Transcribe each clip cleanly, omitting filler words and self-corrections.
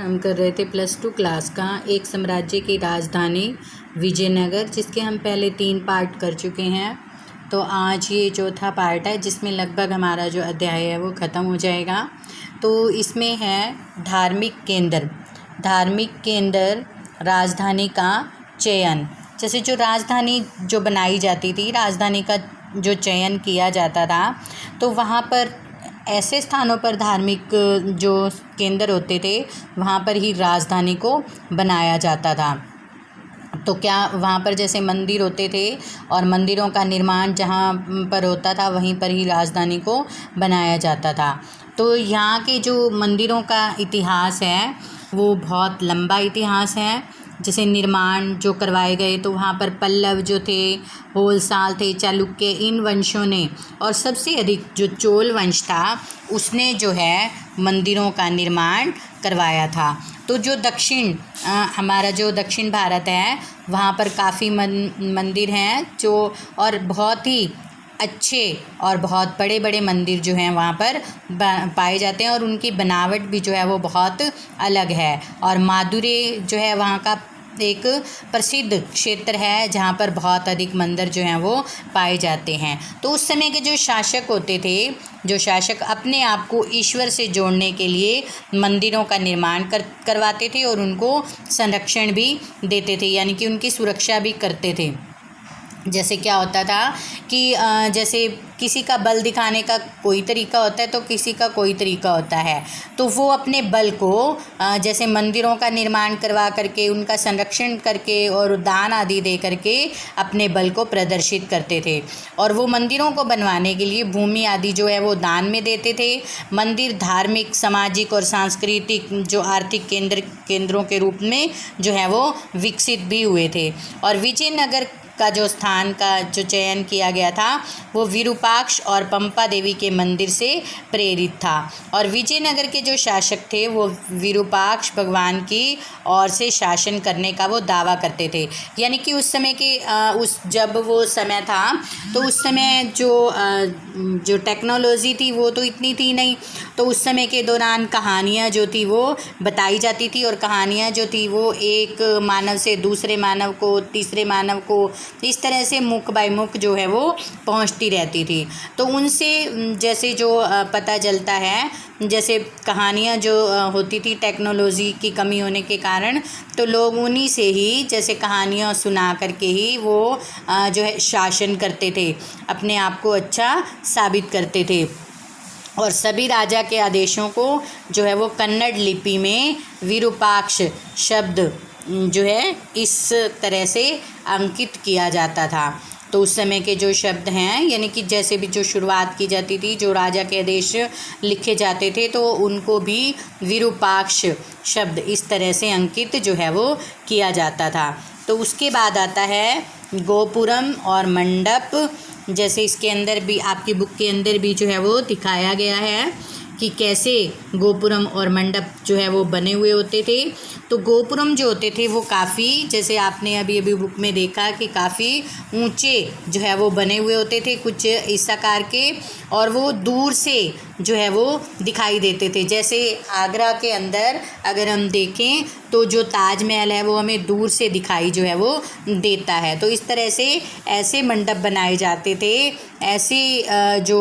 हम कर रहे थे +2 क्लास का एक साम्राज्य की राजधानी विजयनगर, जिसके हम पहले 3 पार्ट कर चुके हैं। तो आज ये चौथा पार्ट है, जिसमें लगभग हमारा जो अध्याय है वो ख़त्म हो जाएगा। तो इसमें है धार्मिक केंद्र राजधानी का चयन। जैसे जो राजधानी जो बनाई जाती थी, राजधानी का जो चयन किया जाता था, तो वहाँ पर ऐसे स्थानों पर धार्मिक जो केंद्र होते थे वहाँ पर ही राजधानी को बनाया जाता था। तो क्या वहाँ पर जैसे मंदिर होते थे और मंदिरों का निर्माण जहाँ पर होता था वहीं पर ही राजधानी को बनाया जाता था। तो यहाँ के जो मंदिरों का इतिहास है वो बहुत लंबा इतिहास है। जैसे निर्माण जो करवाए गए, तो वहाँ पर पल्लव जो थे, होलसाल थे, चालुक्य, इन वंशों ने, और सबसे अधिक जो चोल वंश था उसने जो है मंदिरों का निर्माण करवाया था। तो जो हमारा जो दक्षिण भारत है वहाँ पर काफ़ी मंदिर हैं जो, और बहुत ही अच्छे और बहुत बड़े बड़े मंदिर जो हैं वहाँ पर पाए जाते हैं, और उनकी बनावट भी जो है वो बहुत अलग है। और मादुरै जो है वहाँ का एक प्रसिद्ध क्षेत्र है जहाँ पर बहुत अधिक मंदिर जो हैं वो पाए जाते हैं। तो उस समय के जो शासक होते थे, जो शासक अपने आप को ईश्वर से जोड़ने के लिए मंदिरों का निर्माण करवाते थे और उनको संरक्षण भी देते थे, यानी कि उनकी सुरक्षा भी करते थे। जैसे क्या होता था कि जैसे किसी का बल दिखाने का कोई तरीका होता है तो किसी का कोई तरीका होता है, तो वो अपने बल को जैसे मंदिरों का निर्माण करवा करके, उनका संरक्षण करके और दान आदि दे करके अपने बल को प्रदर्शित करते थे। और वो मंदिरों को बनवाने के लिए भूमि आदि जो है वो दान में देते थे। मंदिर धार्मिक, सामाजिक और सांस्कृतिक जो आर्थिक केंद्रों के रूप में जो है वो विकसित भी हुए थे। और विजयनगर का जो स्थान का जो चयन किया गया था वो विरूपाक्ष और पंपा देवी के मंदिर से प्रेरित था। और विजयनगर के जो शासक थे वो विरूपाक्ष भगवान की ओर से शासन करने का वो दावा करते थे। यानी कि उस समय के जब वो समय था तो उस समय जो टेक्नोलॉजी थी वो तो इतनी थी नहीं, तो उस समय के दौरान कहानियाँ जो थी वो बताई जाती थी, और कहानियाँ जो थी वो एक मानव से दूसरे मानव को, तीसरे मानव को, इस तरह से मुख बाय मुख जो है वो पहुंचती रहती थी। तो उनसे जैसे जो पता चलता है, जैसे कहानियाँ जो होती थी टेक्नोलॉजी की कमी होने के कारण, तो लोग उन्हीं से ही जैसे कहानियाँ सुना करके ही वो जो है शासन करते थे, अपने आप को अच्छा साबित करते थे। और सभी राजा के आदेशों को जो है वो कन्नड़ लिपि में विरूपाक्ष शब्द जो है इस तरह से अंकित किया जाता था। तो उस समय के जो शब्द हैं, यानी कि जैसे भी जो शुरुआत की जाती थी, जो राजा के आदेश लिखे जाते थे, तो उनको भी विरूपाक्ष शब्द इस तरह से अंकित जो है वो किया जाता था। तो उसके बाद आता है गोपुरम और मंडप। जैसे इसके अंदर भी, आपकी बुक के अंदर भी जो है वो दिखाया गया है कि कैसे गोपुरम और मंडप जो है वो बने हुए होते थे। तो गोपुरम जो होते थे वो काफ़ी, जैसे आपने अभी बुक में देखा कि काफ़ी ऊंचे जो है वो बने हुए होते थे, कुछ इस आकार के, और वो दूर से जो है वो दिखाई देते थे। जैसे आगरा के अंदर अगर हम देखें तो जो ताजमहल है वो हमें दूर से दिखाई जो है वो देता है। तो इस तरह से ऐसे मंडप बनाए जाते थे, ऐसे जो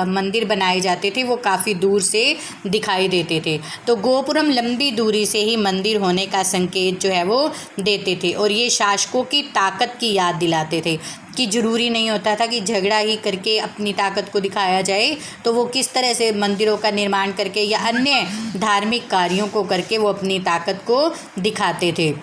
मंदिर बनाए जाते थे वो काफ़ी दूर से दिखाई देते थे। तो गोपुरम लंबी दूरी से ही मंदिर होने का संकेत जो है वो देते थे, और ये शासकों की ताकत की याद दिलाते थे कि ज़रूरी नहीं होता था कि झगड़ा ही करके अपनी ताकत को दिखाया जाए, तो वो किस तरह से मंदिरों का निर्माण करके या अन्य धार्मिक कार्यों को करके वो अपनी ताकत को दिखाते थे।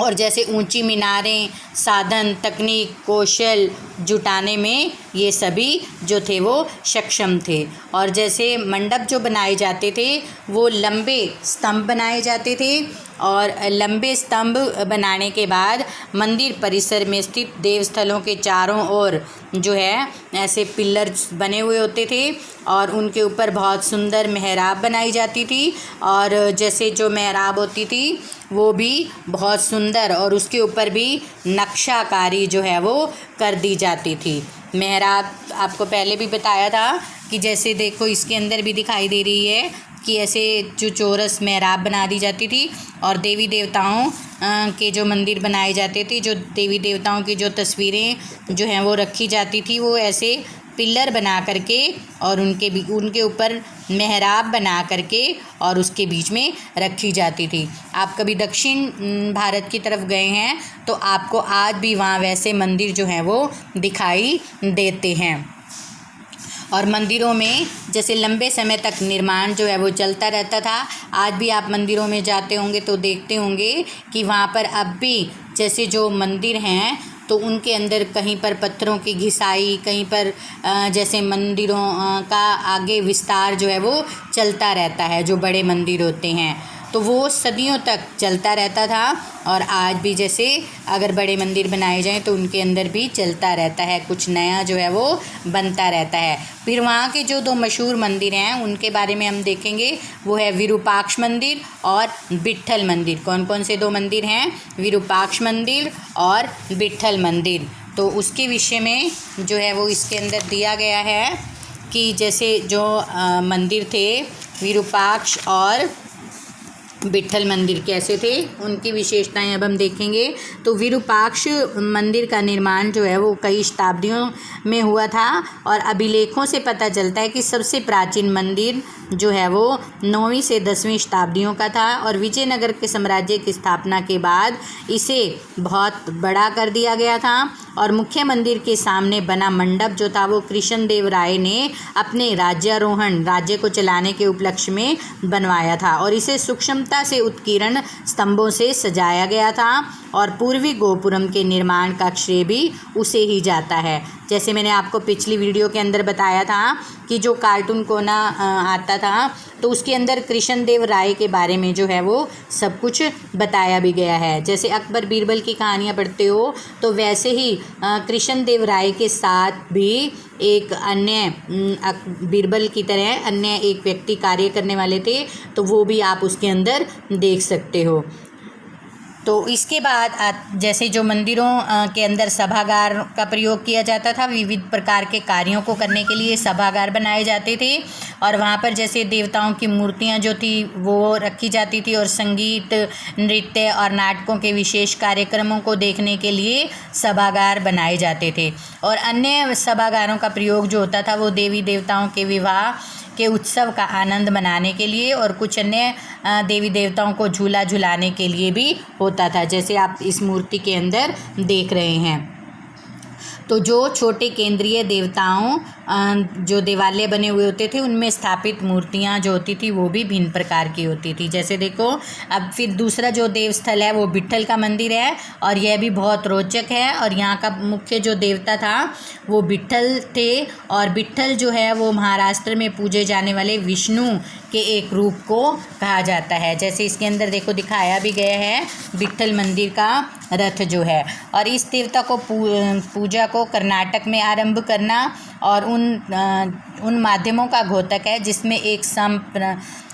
और जैसे ऊंची मीनारें, साधन, तकनीक, कौशल जुटाने में ये सभी जो थे वो सक्षम थे। और जैसे मंडप जो बनाए जाते थे वो लंबे स्तंभ बनाए जाते थे, और लंबे स्तंभ बनाने के बाद मंदिर परिसर में स्थित देवस्थलों के चारों ओर जो है ऐसे पिलर बने हुए होते थे, और उनके ऊपर बहुत सुंदर मेहराब बनाई जाती थी। और जैसे जो मेहराब होती थी वो भी बहुत सुंदर, और उसके ऊपर भी नक्शाकारी जो है वो कर दी जाती थी। मेहराब आपको पहले भी बताया था कि जैसे देखो इसके अंदर भी दिखाई दे रही है कि ऐसे जो चौरस मेहराब बना दी जाती थी और देवी देवताओं के जो मंदिर बनाए जाते थे, जो देवी देवताओं की जो तस्वीरें जो हैं वो रखी जाती थी, वो ऐसे पिलर बना करके और उनके ऊपर मेहराब बना करके और उसके बीच में रखी जाती थी। आप कभी दक्षिण भारत की तरफ गए हैं तो आपको आज भी वहाँ वैसे मंदिर जो हैं वो दिखाई देते हैं। और मंदिरों में जैसे लंबे समय तक निर्माण जो है वो चलता रहता था। आज भी आप मंदिरों में जाते होंगे तो देखते होंगे कि वहाँ पर अब भी जैसे जो मंदिर हैं तो उनके अंदर कहीं पर पत्थरों की घिसाई, कहीं पर जैसे मंदिरों का आगे विस्तार जो है वो चलता रहता है। जो बड़े मंदिर होते हैं तो वो सदियों तक चलता रहता था और आज भी जैसे अगर बड़े मंदिर बनाए जाएं तो उनके अंदर भी चलता रहता है, कुछ नया जो है वो बनता रहता है। फिर वहाँ के जो 2 मशहूर मंदिर हैं उनके बारे में हम देखेंगे, वो है विरूपाक्ष मंदिर और विट्ठल मंदिर। कौन कौन से 2 मंदिर हैं? विरूपाक्ष मंदिर और विट्ठल मंदिर। तो उसके विषय में जो है वो इसके अंदर दिया गया है कि जैसे जो मंदिर थे विरूपाक्ष और विट्ठल मंदिर कैसे थे, उनकी विशेषताएं अब हम देखेंगे। तो विरूपाक्ष मंदिर का निर्माण जो है वो कई शताब्दियों में हुआ था और अभिलेखों से पता चलता है कि सबसे प्राचीन मंदिर जो है वो 9वीं से 10वीं शताब्दियों का था और विजयनगर के साम्राज्य की स्थापना के बाद इसे बहुत बड़ा कर दिया गया था। और मुख्य मंदिर के सामने बना मंडप जो था वो कृष्णदेव राय ने अपने राज्य को चलाने के उपलक्ष्य में बनवाया था और इसे सूक्ष्मता से उत्कीर्ण स्तंभों से सजाया गया था और पूर्वी गोपुरम के निर्माण का श्रेय भी उसे ही जाता है। जैसे मैंने आपको पिछली वीडियो के अंदर बताया था कि जो कार्टून कोना आता था तो उसके अंदर कृष्णदेव राय के बारे में जो है वो सब कुछ बताया भी गया है। जैसे अकबर बीरबल की कहानियाँ पढ़ते हो तो वैसे ही कृष्णदेव राय के साथ भी एक अन्य बीरबल की तरह अन्य एक व्यक्ति कार्य करने वाले थे, तो वो भी आप उसके अंदर देख सकते हो। तो इसके बाद जैसे जो मंदिरों के अंदर सभागार का प्रयोग किया जाता था, विविध प्रकार के कार्यों को करने के लिए सभागार बनाए जाते थे और वहाँ पर जैसे देवताओं की मूर्तियाँ जो थी वो रखी जाती थी और संगीत, नृत्य और नाटकों के विशेष कार्यक्रमों को देखने के लिए सभागार बनाए जाते थे। और अन्य सभागारों का प्रयोग जो होता था वो देवी देवताओं के विवाह के उत्सव का आनंद मनाने के लिए और कुछ अन्य देवी देवताओं को झूला झुलाने के लिए भी होता था, जैसे आप इस मूर्ति के अंदर देख रहे हैं। तो जो छोटे केंद्रीय देवताओं जो देवालय बने हुए होते थे उनमें स्थापित मूर्तियां जो होती थी वो भी भिन्न प्रकार की होती थी। जैसे देखो अब फिर दूसरा जो देवस्थल है वो विट्ठल का मंदिर है और यह भी बहुत रोचक है और यहाँ का मुख्य जो देवता था वो विट्ठल थे और विट्ठल जो है वो महाराष्ट्र में पूजे जाने वाले विष्णु के एक रूप को कहा जाता है। जैसे इसके अंदर देखो दिखाया भी गया है विट्ठल मंदिर का रथ जो है। और इस देवता को पूजा को कर्नाटक में आरंभ करना और उन माध्यमों का घोतक है जिसमें एक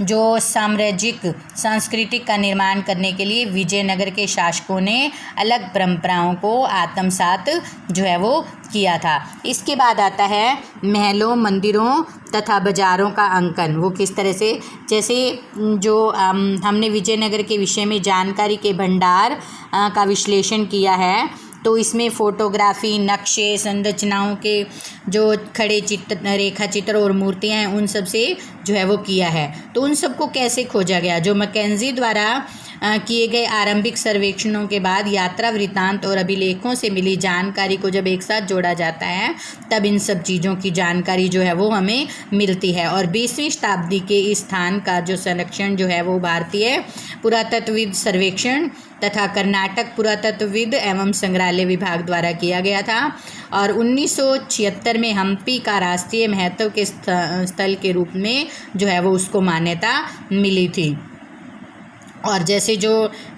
जो साम्राज्यिक सांस्कृतिक का निर्माण करने के लिए विजयनगर के शासकों ने अलग परंपराओं को आत्मसात जो है वो किया था। इसके बाद आता है महलों, मंदिरों तथा बाज़ारों का अंकन। वो किस तरह से, जैसे जो हमने विजयनगर के विषय में जानकारी के भंडार का विश्लेषण किया है तो इसमें फोटोग्राफी, नक्शे, संरचनाओं के जो खड़े चित्र, रेखा चित्र और मूर्तियाँ हैं उन सब से जो है वो किया है। तो उन सबको कैसे खोजा गया? जो मैकेंजी द्वारा किए गए आरंभिक सर्वेक्षणों के बाद यात्रा वृत्तांत और अभिलेखों से मिली जानकारी को जब एक साथ जोड़ा जाता है तब इन सब चीज़ों की जानकारी जो है वो हमें मिलती है। और 20वीं शताब्दी के इस स्थान का जो संरक्षण जो है वो भारतीय पुरातत्वविद सर्वेक्षण तथा कर्नाटक पुरातत्वविद एवं संग्रहालय विभाग द्वारा किया गया था। और 1976 में हम्पी का राष्ट्रीय महत्व के स्थल के रूप में जो है वो उसको मान्यता मिली थी। और जैसे जो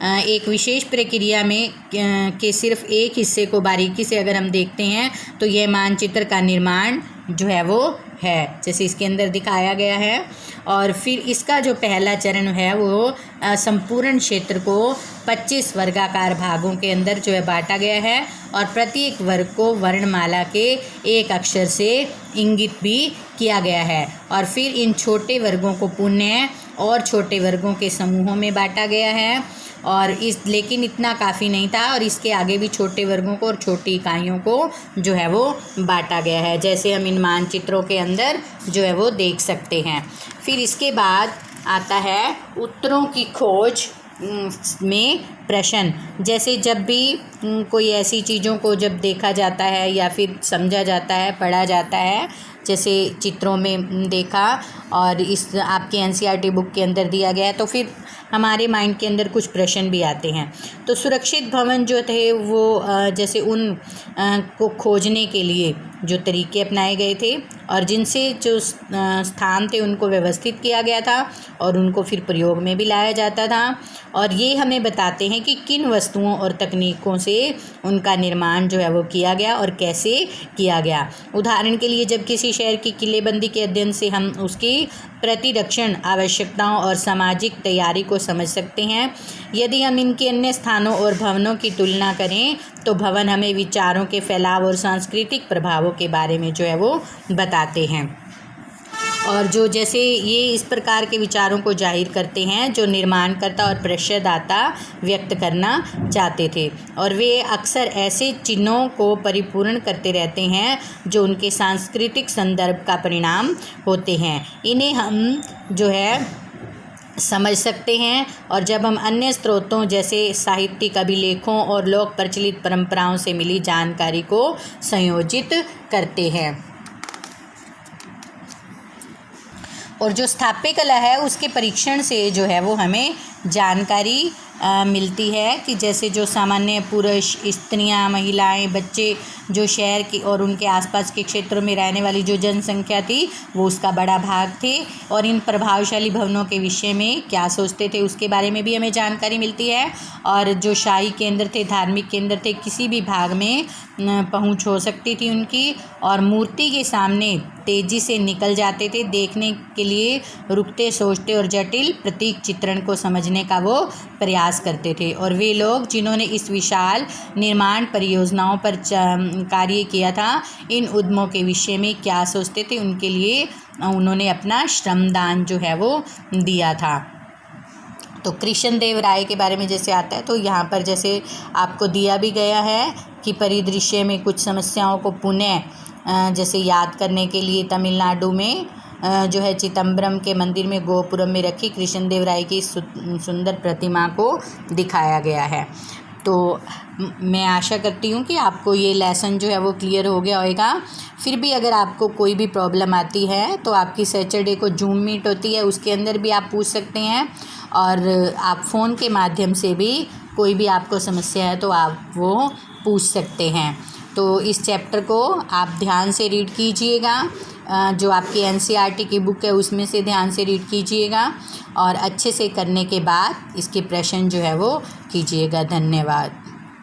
एक विशेष प्रक्रिया में के सिर्फ एक हिस्से को बारीकी से अगर हम देखते हैं तो यह मानचित्र का निर्माण जो है वो है, जैसे इसके अंदर दिखाया गया है। और फिर इसका जो पहला चरण है वो संपूर्ण क्षेत्र को 25 वर्गाकार भागों के अंदर जो है बांटा गया है और प्रत्येक वर्ग को वर्णमाला के एक अक्षर से इंगित भी किया गया है। और फिर इन छोटे वर्गों को पुनः और छोटे वर्गों के समूहों में बांटा गया है और लेकिन इतना काफ़ी नहीं था और इसके आगे भी छोटे वर्गों को और छोटी इकाइयों को जो है वो बांटा गया है, जैसे हम इन मानचित्रों के अंदर जो है वो देख सकते हैं। फिर इसके बाद आता है उत्तरों की खोज में प्रश्न। जैसे जब भी कोई ऐसी चीज़ों को जब देखा जाता है या फिर समझा जाता है, पढ़ा जाता है, जैसे चित्रों में देखा और इस आपके एनसीईआरटी बुक के अंदर दिया गया है, तो फिर हमारे माइंड के अंदर कुछ प्रश्न भी आते हैं। तो सुरक्षित भवन जो थे वो जैसे उन को खोजने के लिए जो तरीके अपनाए गए थे और जिनसे जो स्थान थे उनको व्यवस्थित किया गया था और उनको फिर प्रयोग में भी लाया जाता था। और ये हमें बताते हैं कि किन वस्तुओं और तकनीकों से उनका निर्माण जो है वो किया गया और कैसे किया गया। उदाहरण के लिए जब किसी शहर की किलेबंदी के अध्ययन से हम उसकी प्रतिरक्षण आवश्यकताओं और सामाजिक तैयारी को समझ सकते हैं। यदि हम इनके अन्य स्थानों और भवनों की तुलना करें तो भवन हमें विचारों के फैलाव और सांस्कृतिक प्रभावों के बारे में जो है वो बताते हैं। और जो जैसे ये इस प्रकार के विचारों को जाहिर करते हैं जो निर्माणकर्ता और प्रश्यदाता व्यक्त करना चाहते थे और वे अक्सर ऐसे चिन्हों को परिपूर्ण करते रहते हैं जो उनके सांस्कृतिक संदर्भ का परिणाम होते हैं। इन्हें हम जो है समझ सकते हैं और जब हम अन्य स्रोतों जैसे साहित्यिक अभिलेखों और लोक प्रचलित परंपराओं से मिली जानकारी को संयोजित करते हैं। और जो स्थापत्य कला है उसके परीक्षण से जो है वो हमें जानकारी मिलती है कि जैसे जो सामान्य पुरुष, स्त्रियां, महिलाएं, बच्चे जो शहर की और उनके आसपास के क्षेत्रों में रहने वाली जो जनसंख्या थी वो उसका बड़ा भाग थे और इन प्रभावशाली भवनों के विषय में क्या सोचते थे उसके बारे में भी हमें जानकारी मिलती है। और जो शाही केंद्र थे, धार्मिक केंद्र थे, किसी भी भाग में पहुंच हो सकती थी उनकी और मूर्ति के सामने तेज़ी से निकल जाते थे, देखने के लिए रुकते, सोचते और जटिल प्रतीक चित्रण को समझने का वो प्रयास करते थे। और वे लोग जिन्होंने इस विशाल निर्माण परियोजनाओं पर कार्य किया था, इन उद्यमों के विषय में क्या सोचते थे उनके लिए उन्होंने अपना श्रमदान जो है वो दिया था। तो कृष्णदेव राय के बारे में जैसे आता है तो यहाँ पर जैसे आपको दिया भी गया है कि परिदृश्य में कुछ समस्याओं को पुनः जैसे याद करने के लिए तमिलनाडु में जो है चिदम्बरम के मंदिर में गोपुरम में रखी कृष्णदेव राय की सुंदर प्रतिमा को दिखाया गया है। तो मैं आशा करती हूँ कि आपको ये लेसन जो है वो क्लियर हो गया होगा। फिर भी अगर आपको कोई भी प्रॉब्लम आती है तो आपकी सैटरडे को जूम मीट होती है, उसके अंदर भी आप पूछ सकते हैं और आप फ़ोन के माध्यम से भी कोई भी आपको समस्या है तो आप वो पूछ सकते हैं। तो इस चैप्टर को आप ध्यान से रीड कीजिएगा, जो आपकी एनसीईआरटी की बुक है उसमें से ध्यान से रीड कीजिएगा और अच्छे से करने के बाद इसके प्रश्न जो है वो कीजिएगा। धन्यवाद।